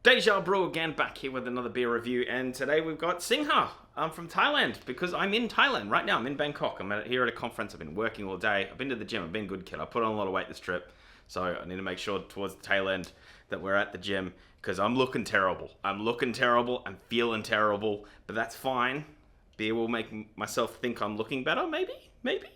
Deja Brew again, back here with another beer review, and today we've got Singha. I'm from Thailand because I'm in Thailand right now. I'm in Bangkok. I'm here at a conference. I've been working all day. I've been to the gym. I've been a good kid. I put on a lot of weight this trip, so I need to make sure towards the tail end that we're at the gym because I'm looking terrible. I'm feeling terrible, but that's fine. Beer will make myself think I'm looking better, maybe.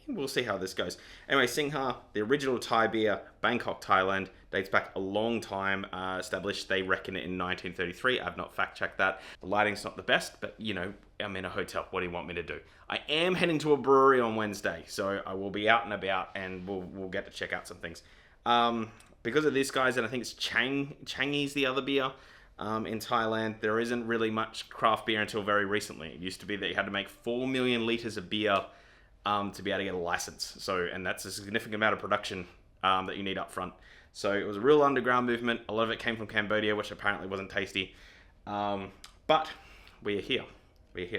We'll see how this goes. Anyway, Singha, the original Thai beer, Bangkok, Thailand, dates back a long time. Established, they reckon it in 1933. I've not fact-checked that. The lighting's not the best, but, you know, I'm in a hotel. What do you want me to do? I am heading to a brewery on Wednesday, so I will be out and about, and we'll get to check out some things. Because of this, guys, and I think it's Changi's the other beer, in Thailand, there isn't really much craft beer until very recently. It used to be that you had to make 4 million litres of beer to be able to get a license. And that's a significant amount of production that you need up front. So it was a real underground movement. A lot of it came from Cambodia, which apparently wasn't tasty. But we're here.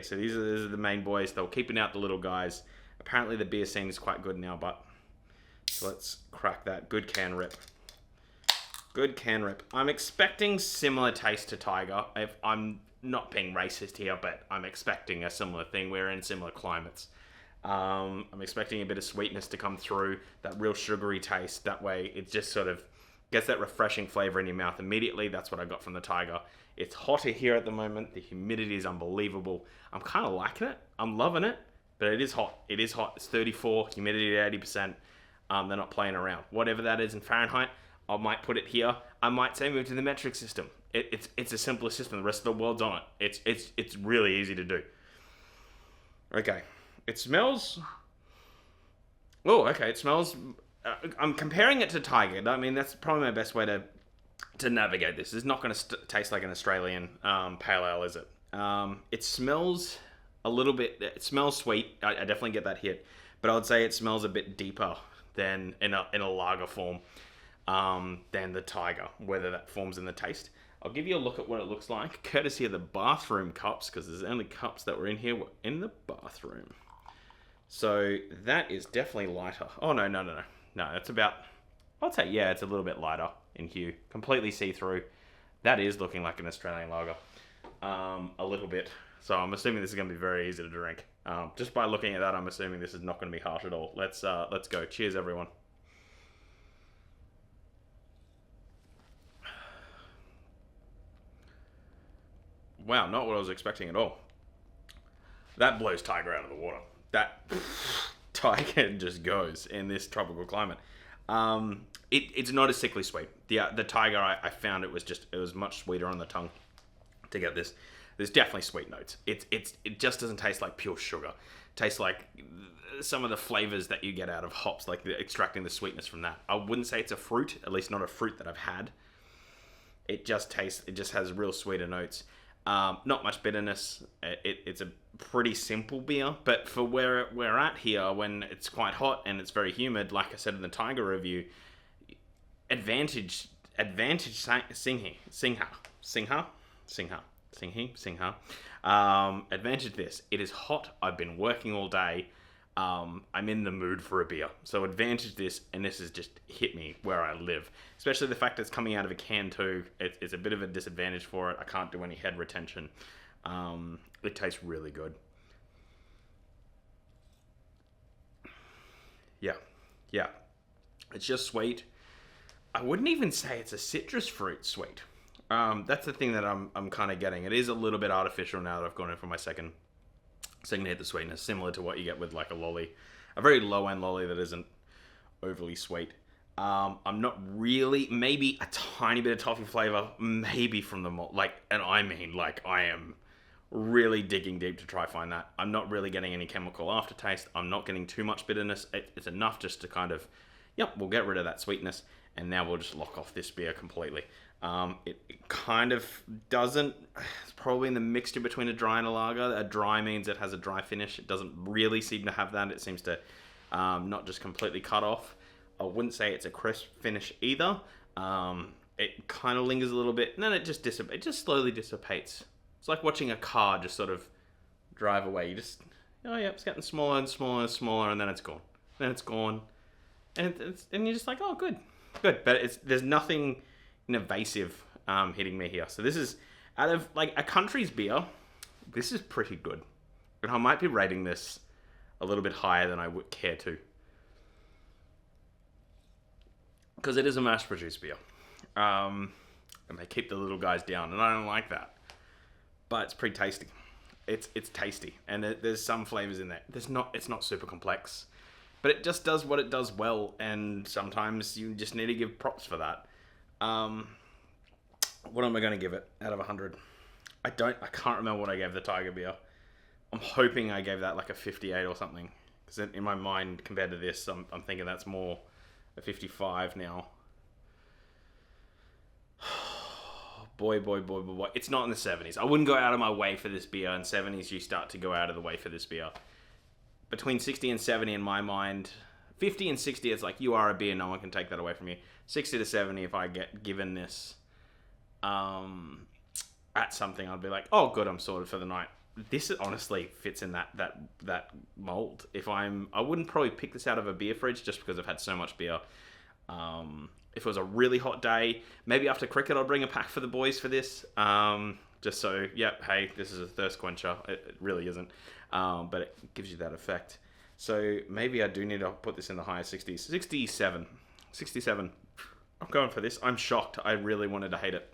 So these are the main boys. They were keeping out the little guys. Apparently the beer scene is quite good now, but so let's crack that. Good can rip. I'm expecting similar taste to Tiger. If I'm not being racist here, but I'm expecting a similar thing. We're in similar climates. I'm expecting a bit of sweetness to come through, that real sugary taste. That way it just sort of gets that refreshing flavor in your mouth immediately. That's what I got from the Tiger. It's hotter here at the moment. The humidity is unbelievable. I'm kind of liking it. I'm loving it, but it is hot. It's 34, humidity at 80%. They're not playing around. Whatever that is in Fahrenheit, I might put it here. I might say move to the metric system. It's a simpler system. The rest of the world's on it. It's really easy to do. Okay. It smells... Oh, okay. It smells... I'm comparing it to Tiger. I mean, that's probably my best way to navigate this. It's not going to taste like an Australian pale ale, is it? It smells a little bit... It smells sweet. I definitely get that hit. But I would say it smells a bit deeper than in a lager form than the Tiger, whether that forms in the taste. I'll give you a look at what it looks like, courtesy of the bathroom cups, because there's only cups that were in here in the bathroom. So that is definitely lighter. Oh, no. No, it's about, I'd say, yeah, it's a little bit lighter in hue. Completely see-through. That is looking like an Australian lager. A little bit. So I'm assuming this is going to be very easy to drink. Just by looking at that, I'm assuming this is not going to be harsh at all. Let's go. Cheers, everyone. Wow, not what I was expecting at all. That blows Tiger out of the water. That Tiger just goes in this tropical climate. It's not as sickly sweet. The Tiger, I found it was much sweeter on the tongue to get this. There's definitely sweet notes. It just doesn't taste like pure sugar. It tastes like some of the flavors that you get out of hops, like extracting the sweetness from that. I wouldn't say it's a fruit, at least not a fruit that I've had. It just has real sweeter notes. Not much bitterness. It's a pretty simple beer, but for where we're at here, when it's quite hot and it's very humid, like I said in the Tiger review, advantage Singha. Advantage this. It is hot. I've been working all day. I'm in the mood for a beer. So advantage this, and this has just hit me where I live. Especially the fact that it's coming out of a can too. It's a bit of a disadvantage for it. I can't do any head retention. It tastes really good. Yeah. It's just sweet. I wouldn't even say it's a citrus fruit sweet. That's the thing that I'm kind of getting. It is a little bit artificial now that I've gone in for my second to hit the sweetness, similar to what you get with like a lolly, a very low-end lolly that isn't overly sweet. I'm not really, maybe a tiny bit of toffee flavor, maybe from the malt, and I mean, I am really digging deep to try find that. I'm not really getting any chemical aftertaste. I'm not getting too much bitterness. It's enough just to kind of, we'll get rid of that sweetness, and now we'll just lock off this beer completely. It kind of doesn't, it's probably in the mixture between a dry and a lager. A dry means it has a dry finish. It doesn't really seem to have that. It seems to not just completely cut off. I wouldn't say it's a crisp finish either. It kind of lingers a little bit, and then it just slowly dissipates. It's like watching a car just sort of drive away. You just, it's getting smaller and smaller and smaller, and then it's gone. And you're just like, oh, good. But there's nothing invasive hitting me here. So this is, out of like a country's beer, this is pretty good. And I might be rating this a little bit higher than I would care to. Because it is a mass-produced beer. And they keep the little guys down, and I don't like that. But it's pretty tasty. It's tasty, and there's some flavors in there. It's not super complex, but it just does what it does well, and sometimes you just need to give props for that. What am I going to give it out of 100? I can't remember what I gave the Tiger beer. I'm hoping I gave that like a 58 or something, because in my mind, compared to this, I'm thinking that's more a 55 now. Boy. It's not in the 70s. I wouldn't go out of my way for this beer. In 70s, you start to go out of the way for this beer. Between 60 and 70 in my mind, 50 and 60, it's like, you are a beer, no one can take that away from you. 60 to 70, if I get given this at something, I'd be like, oh, good, I'm sorted for the night. This honestly fits in that mold. I wouldn't probably pick this out of a beer fridge just because I've had so much beer. If it was a really hot day, maybe after cricket, I'll bring a pack for the boys for this. Just so, hey, this is a thirst quencher. It really isn't. But it gives you that effect. So maybe I do need to put this in the higher 60s. 67. I'm going for this. I'm shocked. I really wanted to hate it.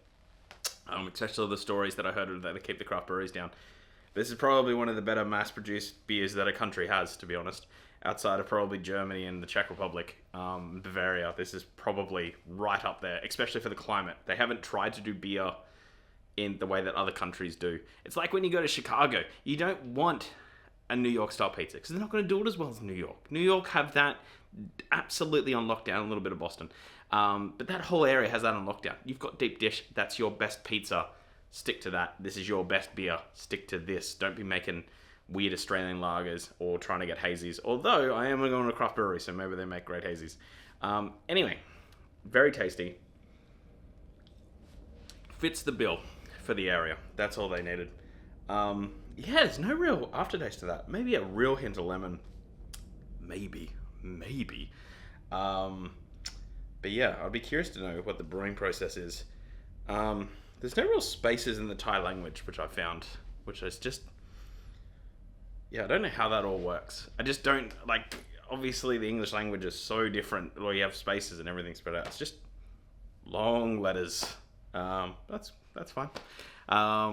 Especially the stories that I heard that they keep the craft breweries down. This is probably one of the better mass-produced beers that a country has, to be honest. Outside of probably Germany and the Czech Republic, Bavaria, this is probably right up there, especially for the climate. They haven't tried to do beer in the way that other countries do. It's like when you go to Chicago, you don't want a New York-style pizza, because they're not going to do it as well as New York. New York have that absolutely on lockdown, a little bit of Boston. But that whole area has that on lockdown. You've got deep dish, that's your best pizza. Stick to that. This is your best beer. Stick to this. Don't be making weird Australian lagers or trying to get hazies. Although, I am going to a craft brewery, so maybe they make great hazies. Anyway, very tasty. Fits the bill for the area. That's all they needed. There's no real aftertaste to that. Maybe a real hint of lemon. Maybe. But yeah, I'd be curious to know what the brewing process is. There's no real spaces in the Thai language, which I found, which is just... I don't know how that all works. I just don't, obviously the English language is so different, where you have spaces and everything spread out. It's just long letters. That's fine.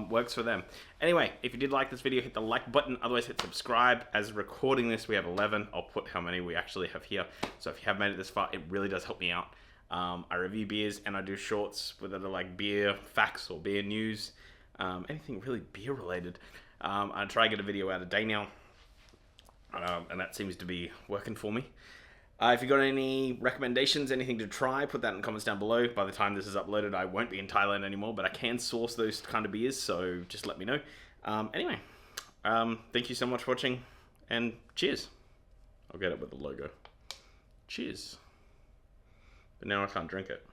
Works for them. Anyway, if you did like this video, hit the like button. Otherwise, hit subscribe. As recording this, we have 11. I'll put how many we actually have here. So if you have made it this far, it really does help me out. I review beers and I do shorts, whether they're like beer facts or beer news. Anything really beer related. I try to get a video out a day now, and that seems to be working for me. If you got any recommendations, anything to try, put that in the comments down below. By the time this is uploaded, I won't be in Thailand anymore, but I can source those kind of beers, so just let me know. Anyway, thank you so much for watching, and cheers. I'll get it with the logo. Cheers. But now I can't drink it.